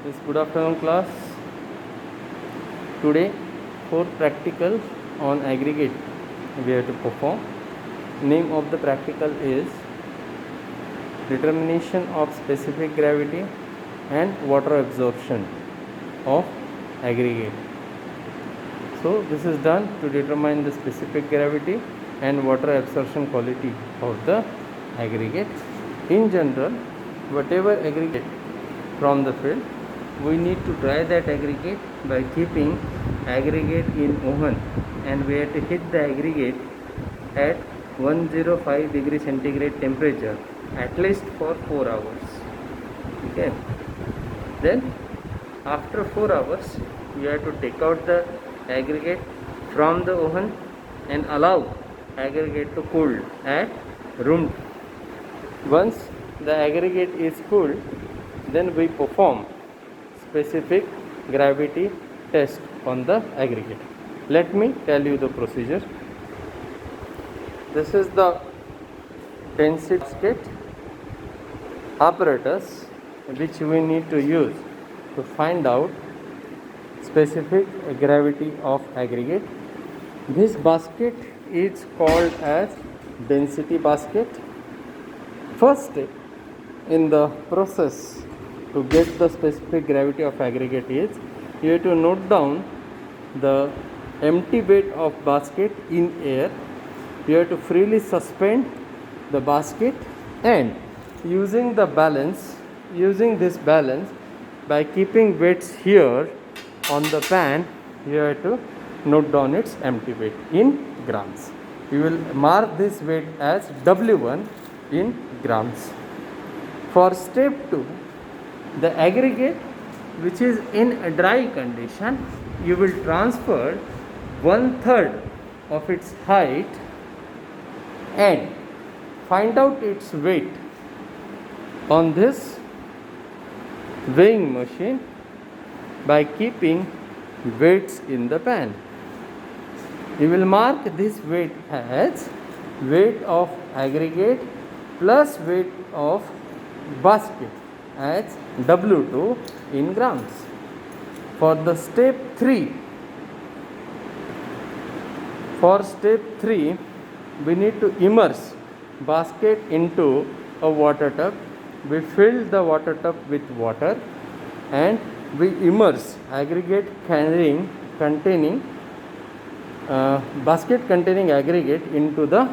Yes, good afternoon class. Today, 4 practical on aggregate we have to perform. Name of the practical is determination of specific gravity and water absorption of aggregate. So this is done to determine the specific gravity and water absorption quality of the aggregate. In general, whatever aggregate from the field, we need to dry that aggregate by keeping aggregate in oven, and we have to heat the aggregate at 105 degree centigrade temperature at least for 4 hours. Okay. Then after 4 hours you have to take out the aggregate from the oven and allow aggregate to cool at room. Once the aggregate is cooled, then we perform specific gravity test on the aggregate. Let me tell you the procedure. This is the density basket apparatus which we need to use to find out specific gravity of aggregate. This basket is called as density basket. First step in the process to get the specific gravity of aggregate is you have to note down the empty weight of basket in air. You have to freely suspend the basket and using this balance by keeping weights here on the pan, you have to note down its empty weight in grams. You will mark this weight as W1 in grams. For step 2, the aggregate which is in a dry condition, you will transfer 1/3 of its height and find out its weight on this weighing machine by keeping weights in the pan. You will mark this weight as weight of aggregate plus weight of basket as W2 in grams. For the step 3, we need to immerse basket into a water tub. We fill the water tub with water and we immerse aggregate containing basket containing aggregate into the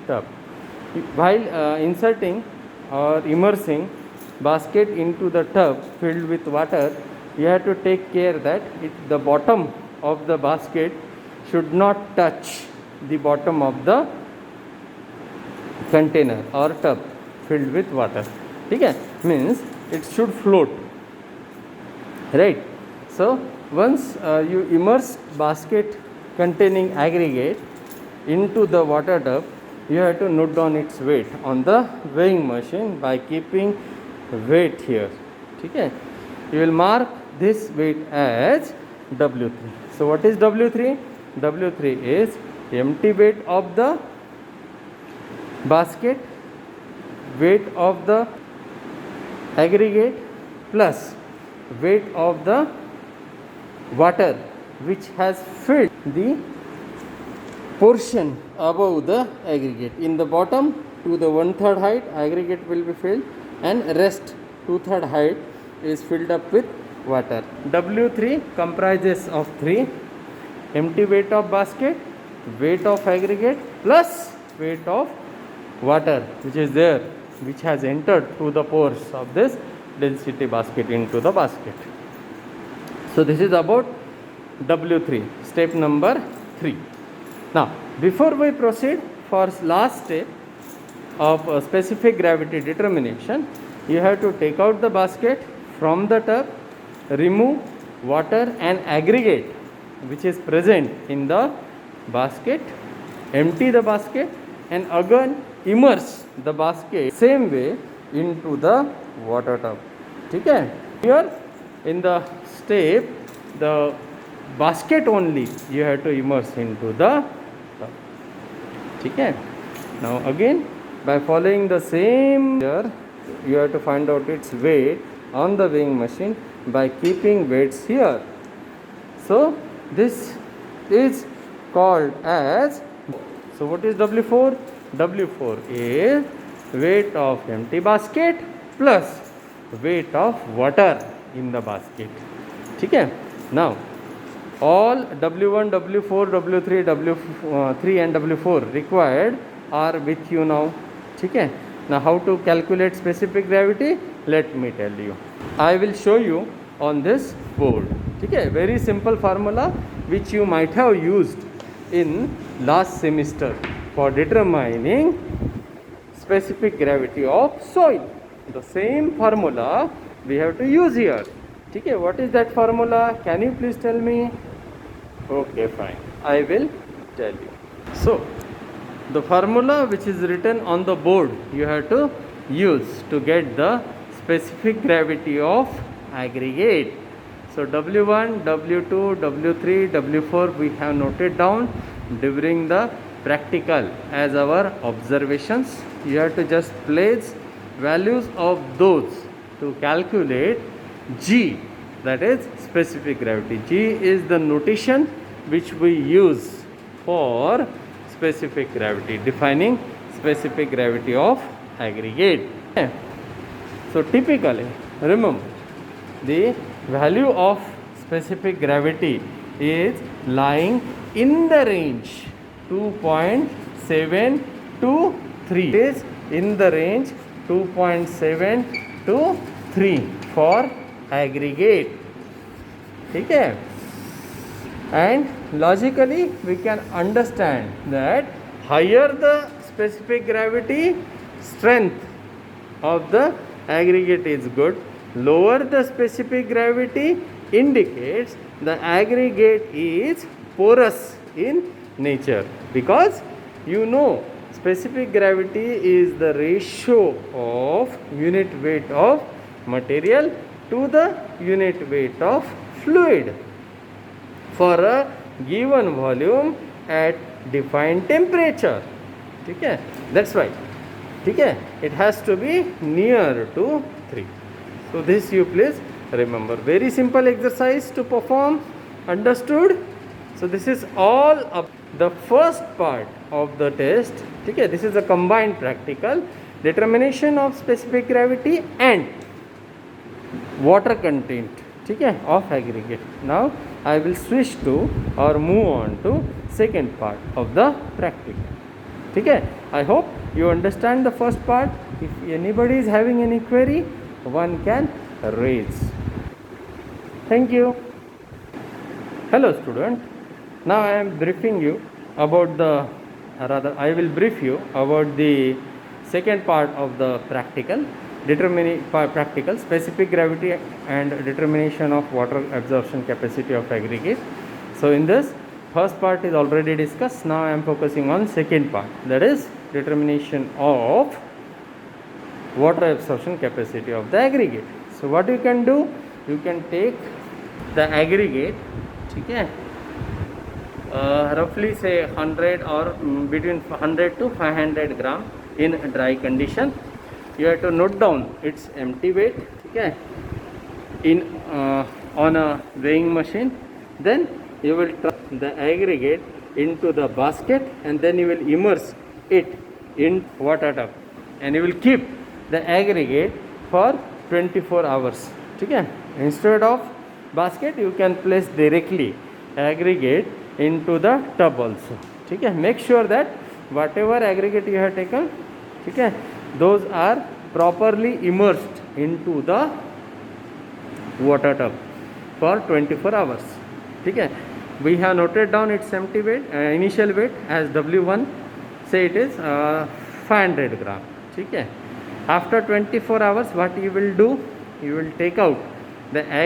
tub. While inserting or immersing basket into the tub filled with water, you have to take care that the bottom of the basket should not touch the bottom of the container or tub filled with water. Okay? Means it should float, right? So once you immerse basket containing aggregate into the water tub, you have to note down its weight on the weighing machine by keeping weight here. Okay? You will mark this weight as W3. So what is W3? W3 is empty weight of the basket, weight of the aggregate plus weight of the water which has filled the portion above the aggregate. In the bottom to the 1/3 height aggregate will be filled and rest 2/3 height is filled up with water. W3 comprises of 3: empty weight of basket, weight of aggregate plus weight of water which is there, which has entered through the pores of this density basket into the basket. So this is about W3, step number 3. Now before we proceed for last step of specific gravity determination, you have to take out the basket from the tub, remove water and aggregate which is present in the basket, empty the basket and again immerse the basket same way into the water tub. Okay? Here in the step, the basket only you have to immerse into the tub. Okay? Now again by following the same here, you have to find out its weight on the weighing machine by keeping weights here. So this is called as, so what is W4? W4 is weight of empty basket plus weight of water in the basket. Okay? Now all W1, W4, W3, W3 and W4 required are with you now. Okay? Now how to calculate specific gravity? Let me tell you. I will show you on this board. Okay? Very simple formula which you might have used in last semester for determining specific gravity of soil. The same formula we have to use here. Okay, what is that formula? Can you please tell me? Okay, fine. I will tell you. So, the formula which is written on the board you have to use to get the specific gravity of aggregate. So, W1, W2, W3, W4 we have noted down during the practical as our observations. You have to just place values of those to calculate G, that is specific gravity. G is the notation which we use for specific gravity, defining specific gravity of aggregate. So typically, remember, the value of specific gravity is lying in the range 2.7 to 3. It is in the range 2.7 to 3 for aggregate. Okay? And logically we can understand that higher the specific gravity, strength of the aggregate is good. Lower the specific gravity indicates the aggregate is porous in nature, because you know specific gravity is the ratio of unit weight of material to the unit weight of fluid for a given volume at defined temperature. Okay? That's why. Okay? It has to be near to 3. So this you please remember. Very simple exercise to perform. Understood? So this is all of the first part of the test. Okay? This is a combined practical determination of specific gravity and water content, okay, of aggregate. Now I will switch to or move on to second part of the practical. Okay? I hope you understand the first part. If anybody is having any query, one can raise. Thank you. Hello student. Now I am briefing you about the, rather I will brief you about the second part of the practical, practical specific gravity and determination of water absorption capacity of aggregate. So in this first part is already discussed. Now I am focusing on second part, that is determination of water absorption capacity of the aggregate. So what you can do, you can take the aggregate, okay, roughly say 100 or between 100 to 500 gram in dry condition. You have to note down its empty weight, okay, in on a weighing machine. Then you will drop the aggregate into the basket and then you will immerse it in water tub and you will keep the aggregate for 24 hours. Okay? Instead of basket, you can place directly aggregate into the tub also. Okay? Make sure that whatever aggregate you have taken, okay, those are properly immersed into the water tub for 24 hours. Okay? We have noted down its empty weight, initial weight as W1, say it is 500 gram. Okay? After 24 hours, what you will do, you will take out the egg